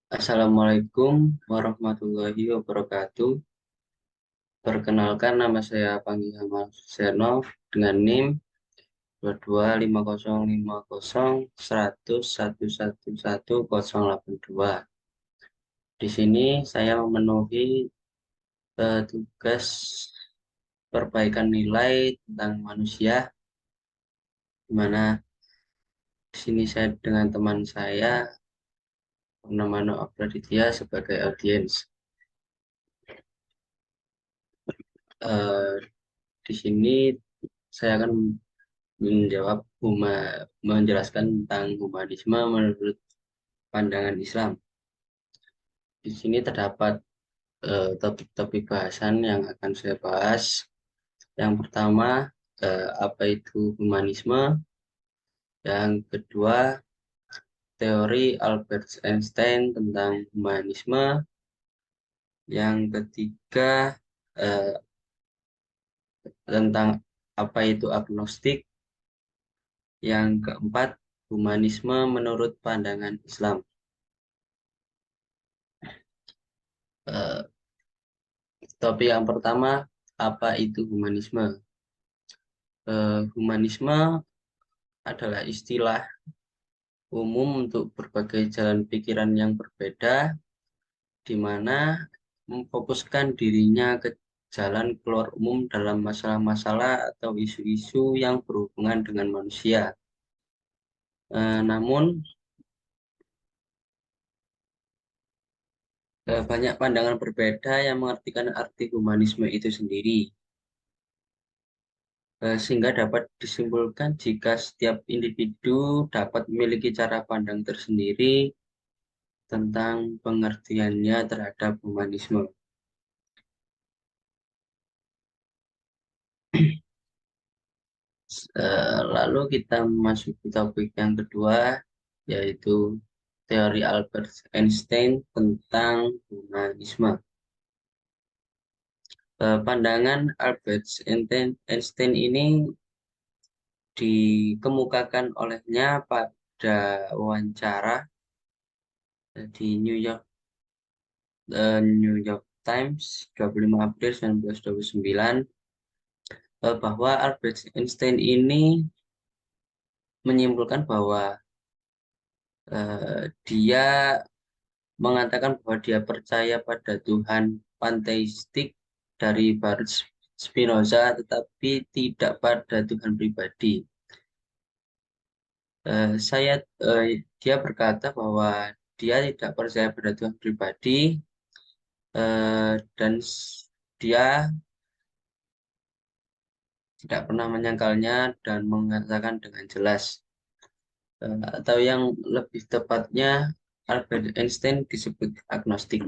Assalamualaikum warahmatullahi wabarakatuh. Perkenalkan, nama saya Panggi Ahmad Senov dengan NIM 225050111111082. Di sini saya memenuhi tugas perbaikan nilai tentang manusia, di mana di sini saya dengan teman saya bernama Noah Praditya sebagai audiens. Eh, di sini saya akan menjawab menjelaskan tentang humanisme menurut pandangan Islam. Di sini terdapat topik-topik bahasan yang akan saya bahas. Yang pertama, apa itu humanisme? Yang kedua, teori Albert Einstein tentang humanisme. Yang ketiga, eh, tentang apa itu agnostik. Yang keempat, humanisme menurut pandangan Islam. Eh, Topik yang pertama, apa itu humanisme? Humanisme adalah istilah umum untuk berbagai jalan pikiran yang berbeda, di mana memfokuskan dirinya ke jalan keluar umum dalam masalah-masalah atau isu-isu yang berhubungan dengan manusia. Namun, banyak pandangan berbeda yang mengartikan arti humanisme itu sendiri. Sehingga dapat disimpulkan jika setiap individu dapat memiliki cara pandang tersendiri tentang pengertiannya terhadap humanisme. Lalu kita masuk ke topik yang kedua, yaitu teori Albert Einstein tentang humanisme. Pandangan Albert Einstein ini dikemukakan olehnya pada wawancara di New York Times 25 April 1929, bahwa Albert Einstein ini menyimpulkan bahwa dia mengatakan bahwa dia percaya pada Tuhan panteistik dari Baruch Spinoza, tetapi tidak pada Tuhan pribadi. Eh, saya Dia berkata bahwa dia tidak percaya pada Tuhan pribadi, dan dia tidak pernah menyangkalnya dan mengatakan dengan jelas. Atau yang lebih tepatnya, Albert Einstein disebut agnostik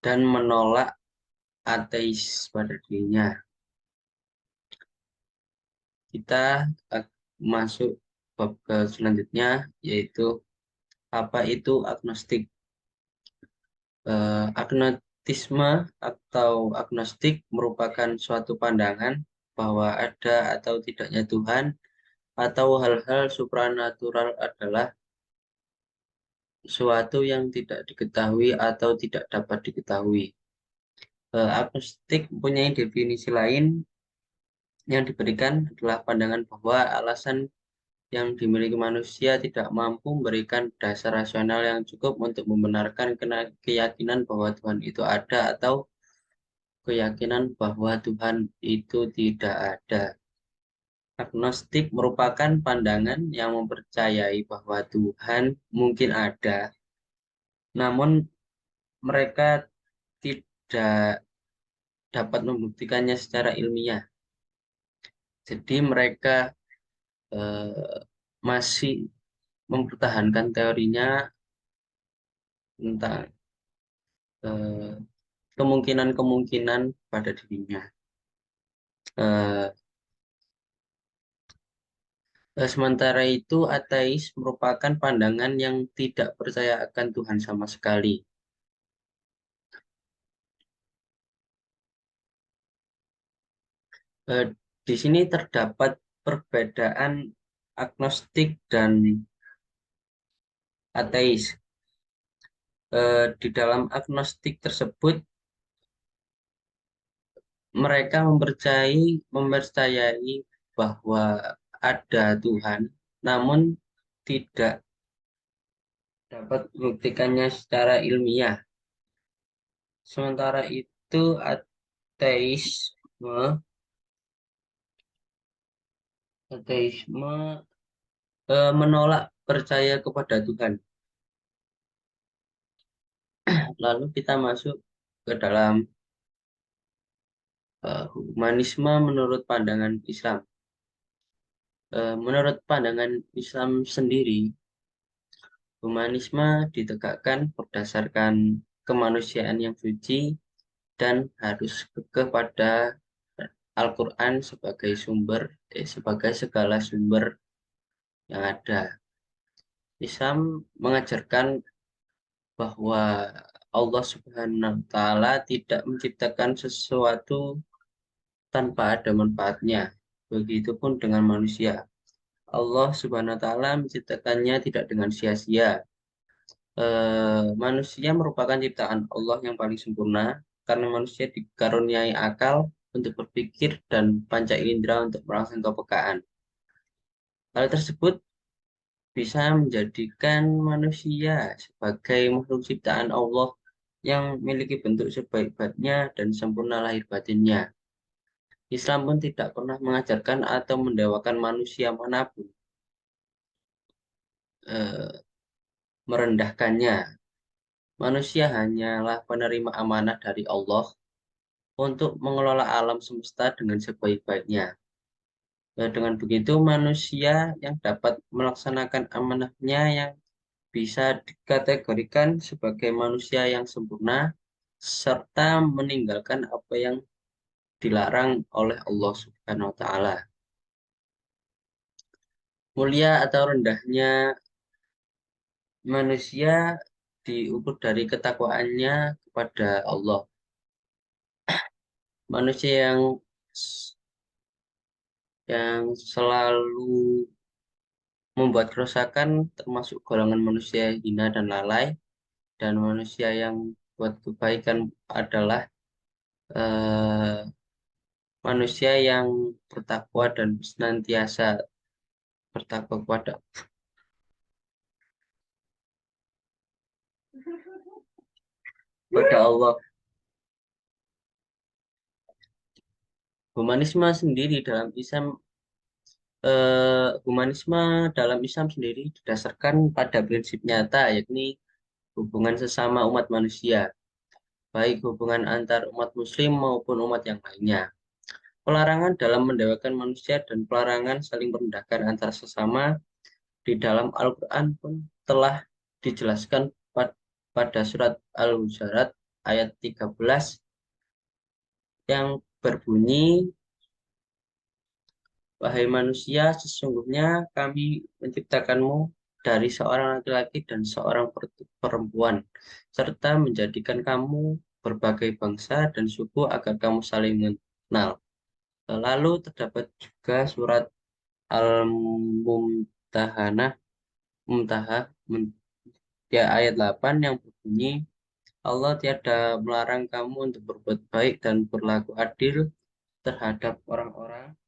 dan menolak ateis pada dirinya. Kita masuk bab ke selanjutnya, yaitu apa itu agnostik. Agnotisme atau agnostik merupakan suatu pandangan bahwa ada atau tidaknya Tuhan atau hal-hal supranatural adalah suatu yang tidak diketahui atau tidak dapat diketahui. Agnostik mempunyai definisi lain yang diberikan adalah pandangan bahwa alasan yang dimiliki manusia tidak mampu memberikan dasar rasional yang cukup untuk membenarkan keyakinan bahwa Tuhan itu ada atau keyakinan bahwa Tuhan itu tidak ada. Agnostik merupakan pandangan yang mempercayai bahwa Tuhan mungkin ada, namun mereka tidak dapat membuktikannya secara ilmiah. Jadi mereka masih mempertahankan teorinya tentang eh, kemungkinan-kemungkinan pada dirinya. Eh, Sementara itu, ateis merupakan pandangan yang tidak percaya akan Tuhan sama sekali. Eh, di sini terdapat perbedaan agnostik dan ateis. Di dalam agnostik tersebut mereka mempercayai bahwa ada Tuhan, namun tidak dapat membuktikannya secara ilmiah. Sementara itu ateisme ateisme menolak percaya kepada Tuhan. Lalu kita masuk ke dalam humanisme menurut pandangan Islam. Menurut pandangan Islam sendiri, humanisme ditegakkan berdasarkan kemanusiaan yang suci dan harus kepada Al-Quran sebagai segala sumber yang ada. Islam mengajarkan bahwa Allah Subhanahu wa Ta'ala tidak menciptakan sesuatu tanpa ada manfaatnya. Begitupun dengan manusia. Allah Subhanahu wa Ta'ala menciptakannya tidak dengan sia-sia. Manusia merupakan ciptaan Allah yang paling sempurna karena manusia dikaruniai akal untuk berpikir dan panca indera untuk merasakan kepekaan. Hal tersebut bisa menjadikan manusia sebagai makhluk ciptaan Allah yang memiliki bentuk sebaik-baiknya dan sempurna lahir batinnya. Islam pun tidak pernah mengajarkan atau mendewakan manusia manapun, eh, merendahkannya. Manusia hanyalah penerima amanah dari Allah untuk mengelola alam semesta dengan sebaik-baiknya. Dengan begitu, manusia yang dapat melaksanakan amanahnya yang bisa dikategorikan sebagai manusia yang sempurna, serta meninggalkan apa yang dilarang oleh Allah Subhanahu wa Ta'ala. Mulia atau rendahnya manusia diukur dari ketakwaannya kepada Allah. Manusia yang selalu membuat kerusakan termasuk golongan manusia hina dan lalai, dan manusia yang buat kebaikan adalah eh, manusia yang bertakwa dan senantiasa bertakwa kepada Allah. Humanisme sendiri dalam Islam Humanisme dalam Islam sendiri didasarkan pada prinsip nyata, yakni hubungan sesama umat manusia, baik hubungan antar umat Muslim maupun umat yang lainnya. Pelarangan dalam mendewakan manusia dan pelarangan saling merendahkan antar sesama di dalam Al-Quran pun telah dijelaskan pada surat Al-Hujurat ayat 13 yang berbunyi, "Wahai manusia, sesungguhnya kami menciptakanmu dari seorang laki-laki dan seorang perempuan, serta menjadikan kamu berbagai bangsa dan suku agar kamu saling mengenal." Lalu terdapat juga surat Al-Mumtahanah, Mumtahah, ya, ayat 8 yang berbunyi, Allah tiada melarang kamu untuk berbuat baik dan berlaku adil terhadap orang-orang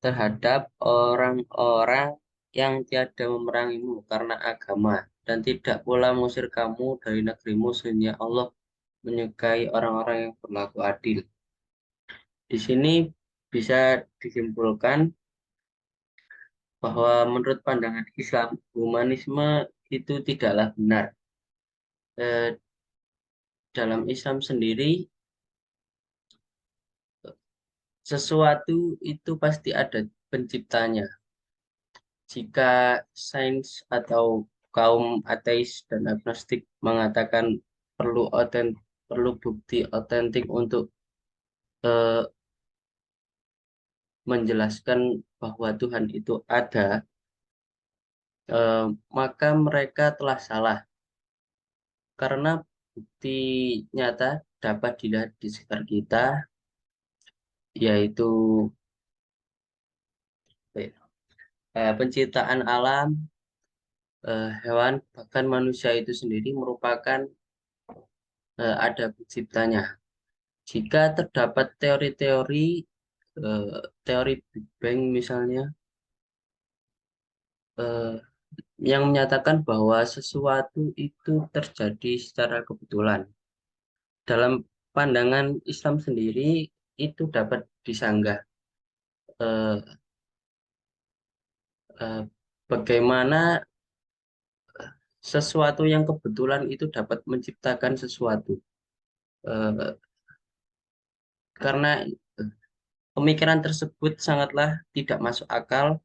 terhadap orang-orang yang tiada memerangimu karena agama dan tidak pula mengusir kamu dari negerimu sehingga Allah menyukai orang-orang yang berlaku adil. Di sini bisa disimpulkan bahwa menurut pandangan Islam, humanisme itu tidaklah benar. Eh, dalam Islam sendiri, sesuatu itu pasti ada penciptanya. Jika sains atau kaum ateis dan agnostik mengatakan perlu perlu bukti otentik untuk eh, menjelaskan bahwa Tuhan itu ada, eh, maka mereka telah salah karena bukti nyata dapat dilihat di sekitar kita, yaitu penciptaan alam, hewan, bahkan manusia itu sendiri merupakan ada penciptanya. Jika terdapat teori-teori teori Big Bang misalnya eh, yang menyatakan bahwa sesuatu itu terjadi secara kebetulan. Dalam pandangan Islam sendiri itu dapat disanggah eh, eh, bagaimana sesuatu yang kebetulan itu dapat menciptakan sesuatu. Eh, karena pemikiran tersebut sangatlah tidak masuk akal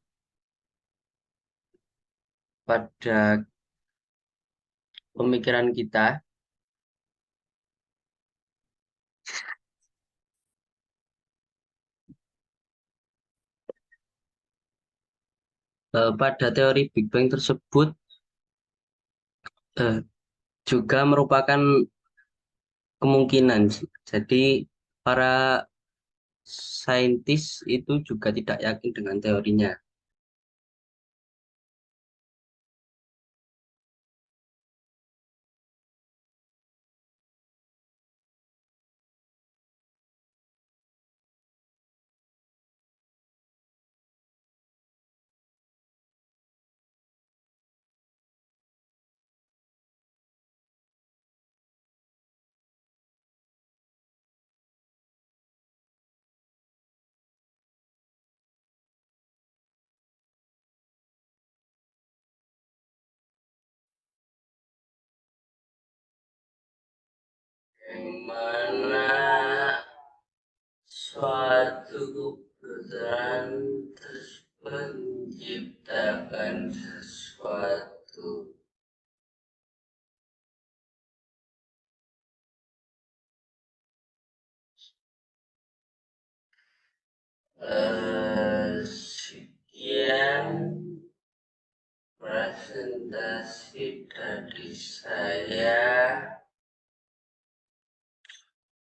pada pemikiran kita. Pada teori Big Bang tersebut eh, juga merupakan kemungkinan. Jadi para saintis itu juga tidak yakin dengan teorinya. Mana suatu kebetulan terus menciptakan sesuatu. Sekian presentasi dari saya,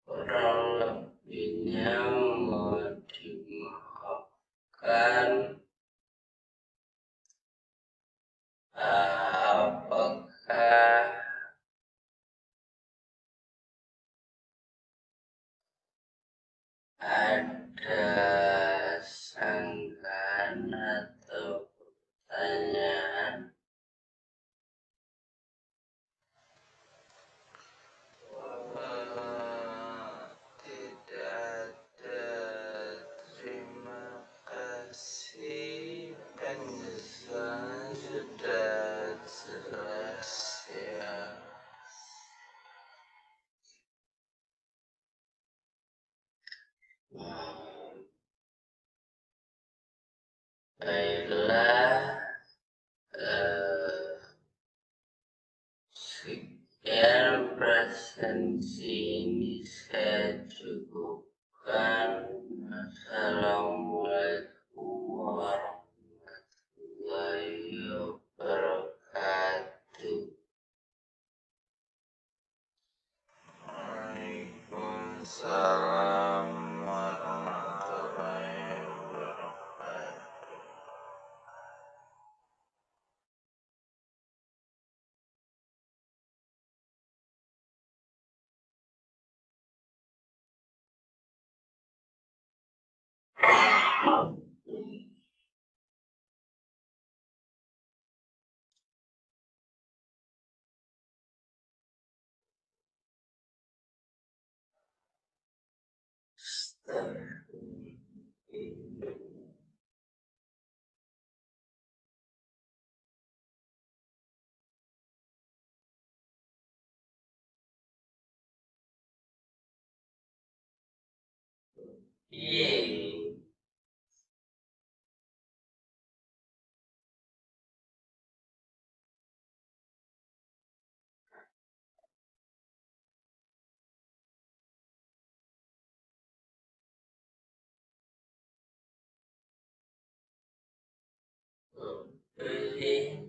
kurang lebihnya mohon dimaafkan. Apakah ada sanggahan atau pertanyaan? Tidak ada. Terima kasih. Penjelasan sudah jelas ya. Baiklah, eh, sekian presentasi ini saya cukupkan. Assalamualaikum warahmatullahi wabarakatuh. Waalaikumsalam warahmatullahi wabarakatuh. Yeay. Oke.